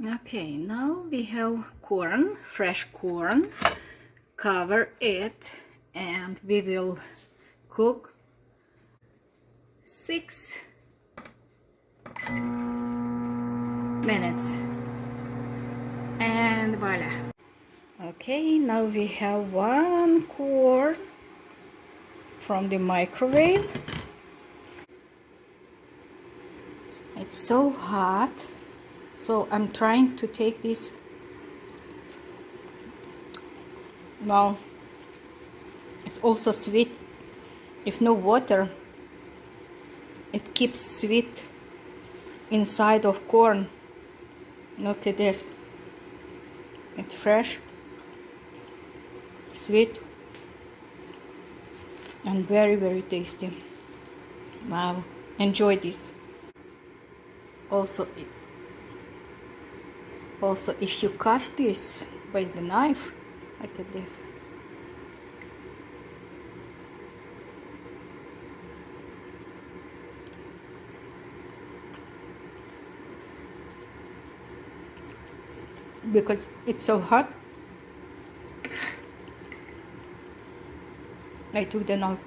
Okay, now we have corn, fresh corn. Cover it and we will cook 6 minutes. And voila. Okay, now we have one corn from the microwave. It's so hot, so I'm trying to take this. Well, it's also sweet. If no water, it keeps sweet inside of corn. Look at this. It's fresh, sweet, and very, very tasty. Wow, enjoy this. Also, if you cut this by the knife, look at this. Because it's so hot, I took the knife.